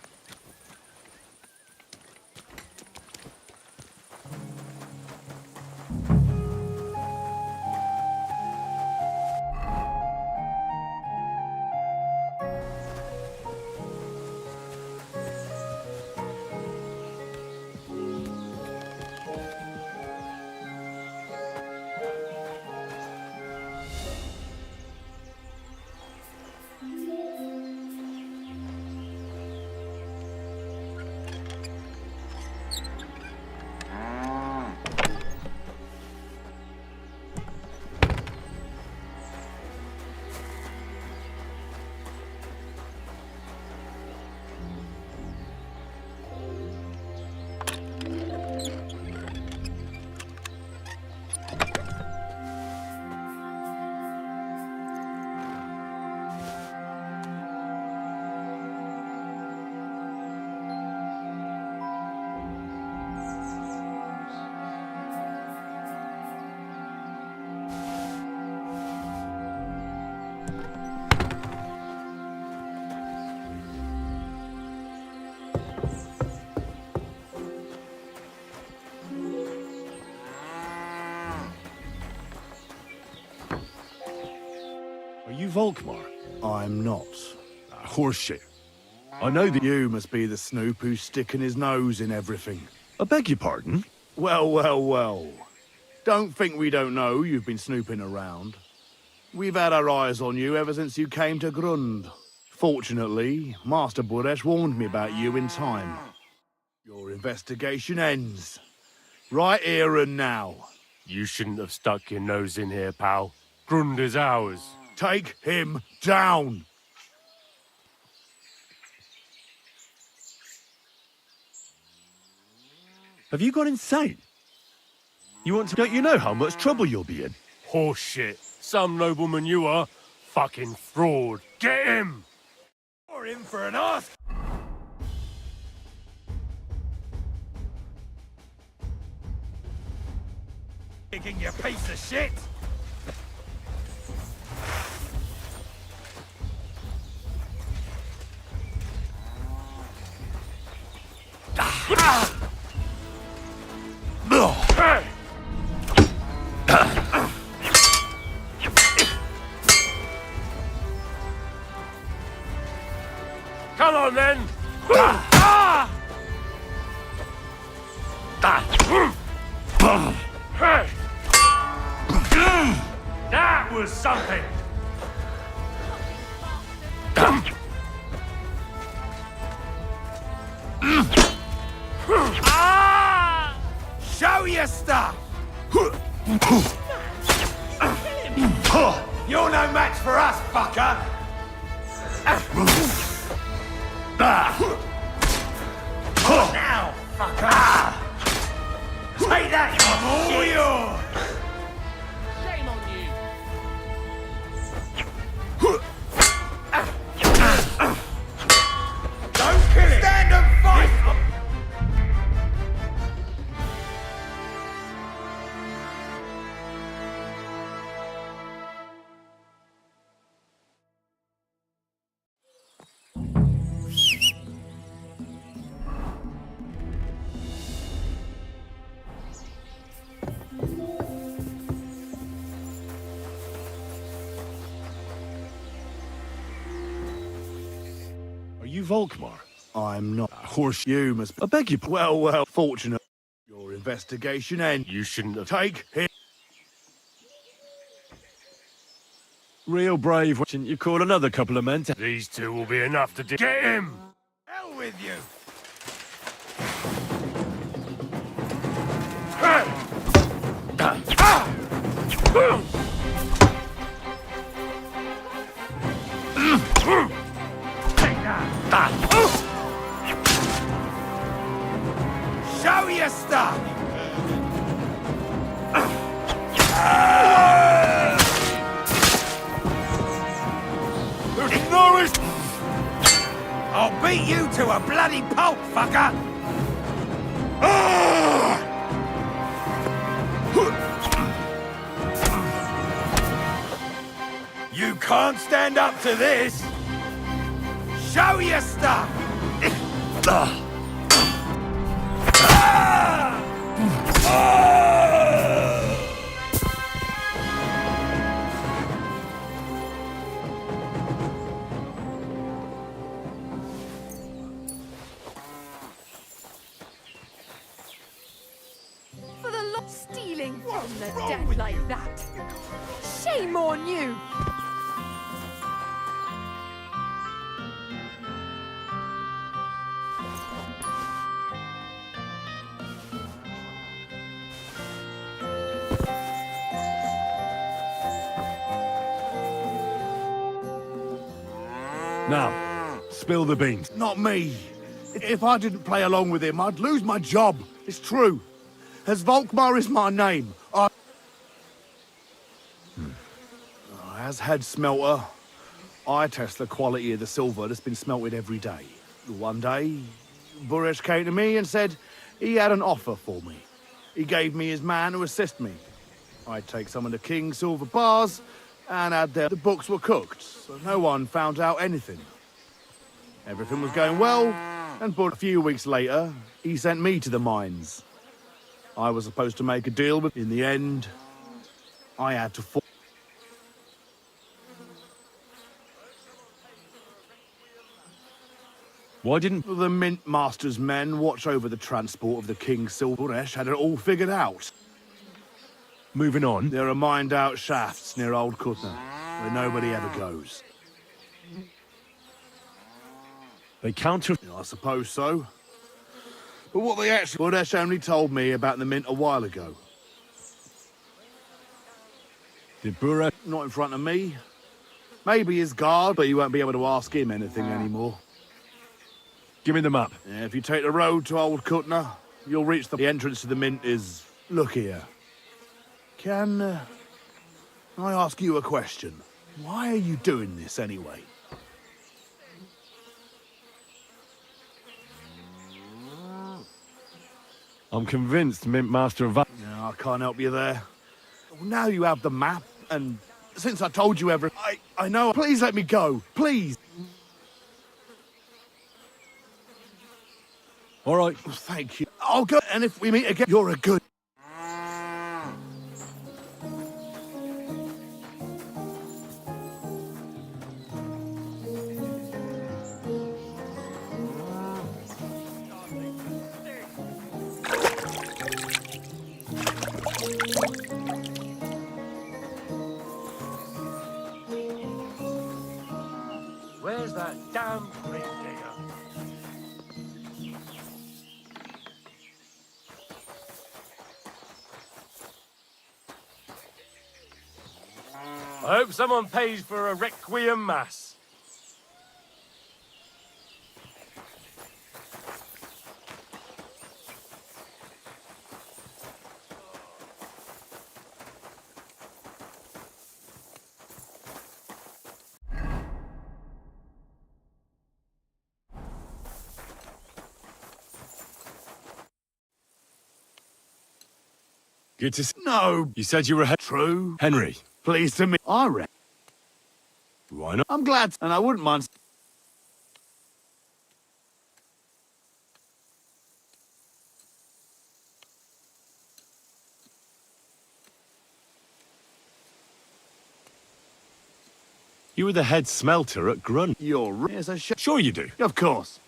Are you Volkmar? I'm not. Horseshit. I know that You must be the snoop who's sticking his nose in everything. I beg your pardon? Well, well, well. Don't think we don't know you've been snooping around. We've had our eyes on you ever since you came to Grund. Fortunately, Master Buresh warned me about you in time. Your investigation ends. Right here and now. You shouldn't have stuck your nose in here, pal. Grund is ours. Take him down! Have you gone insane? You want to... Don't you know how much trouble you'll be in? Horseshit. Some nobleman you are. Fucking fraud. Get him! You're in for an ask. Kicking you piece of shit. Come on then! That was something! Show your stuff! You're no match for us, fucker! Now, fucker! Take that, you shit! Shame on you! Don't kill it! Stand and fight! Are you Volkmar? I'm not. Horse, you must... I beg you... Well, fortunate. Your investigation ends. You shouldn't have... Take him. Real brave. Shouldn't you call another couple of men to... These two will be enough to get him! Hell with you! Show your stuff! I'll beat you to a bloody pulp, fucker! You can't stand up to this! Show your stuff! For the lot stealing from the dead like that. Shame on you! Now, spill the beans. Not me. If I didn't play along with him, I'd lose my job. It's true. As Volkmar is my name, As head smelter, I test the quality of the silver that's been smelted every day. One day, Buresh came to me and said he had an offer for me. He gave me his man to assist me. I'd take some of the king's silver bars and add them. The books were cooked, so no one found out anything. Everything was going well, and but a few weeks later, he sent me to the mines. I was supposed to make a deal, but in the end, I had to fall. Why didn't... The Mint Master's men watch over the transport of the King's silver. Buresh had it all figured out. Moving on. There are mined-out shafts near Old Kutna, where nobody ever goes. They counter... I suppose so. But what they actually... Budesh only told me about the mint a while ago. Did Burek... Not in front of me. Maybe his guard, but you won't be able to ask him anything anymore. Give me the map. Yeah, if you take the road to Old Kutner, you'll reach the entrance to the mint is... Look here. Can I ask you a question? Why are you doing this anyway? I'm convinced Mint Master of... No, I can't help you there. Now you have the map, and since I told you everything, I know. Please let me go. Please. All right. Thank you. I'll go, and if we meet again, you're a good... Where's that damn grave digger? I hope someone pays for a requiem mass. Good to see... No. You said you were... True. Henry. Pleased to meet... I reckon. Why not? I'm glad, and I wouldn't mind... You were the head smelter at Grun. You're right. Yes, Sure you do. Of course.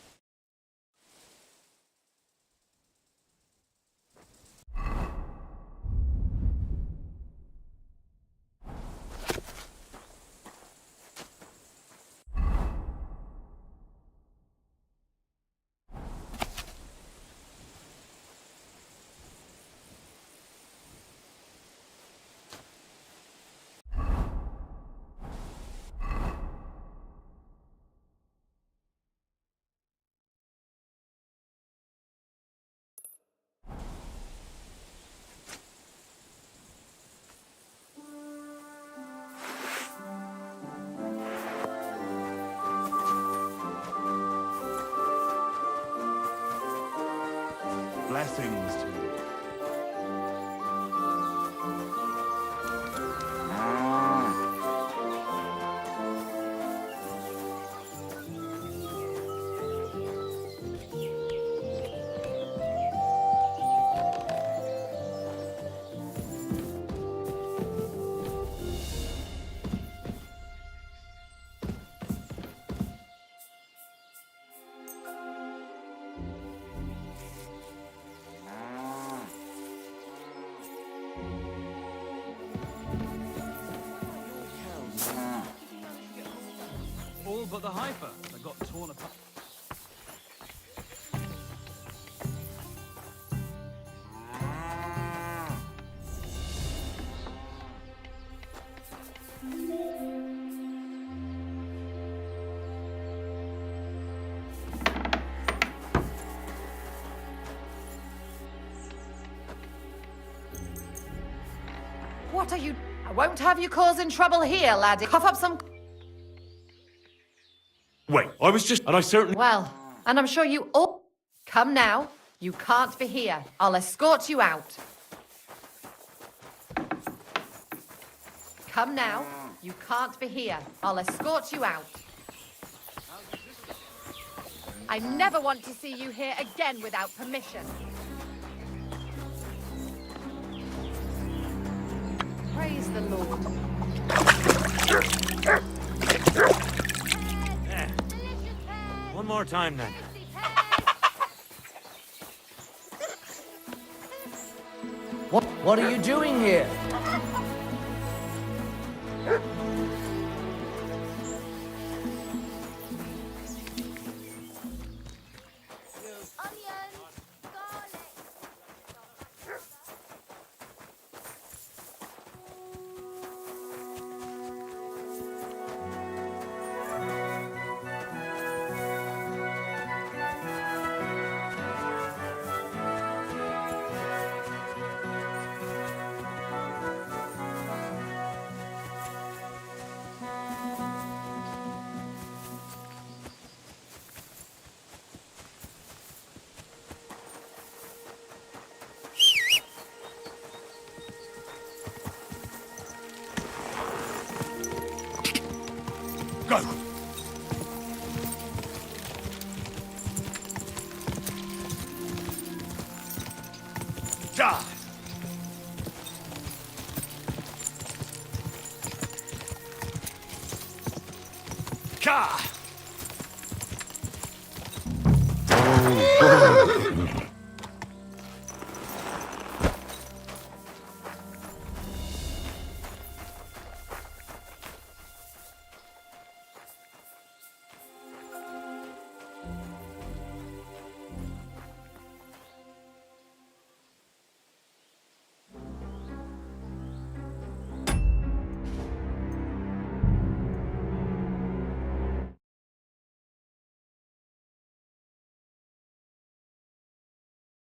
Blessings to you. All but the hyper that got torn apart. What are you... I won't have you causing trouble here, laddie. Cough up some... Wait, I was just... And I certainly... Well, and I'm sure you all... Come now. You can't be here. I'll escort you out. Come now. You can't be here. I'll escort you out. I never want to see you here again without permission. Praise the Lord. One more time, then. What are you doing here? Go! Ja! Ka!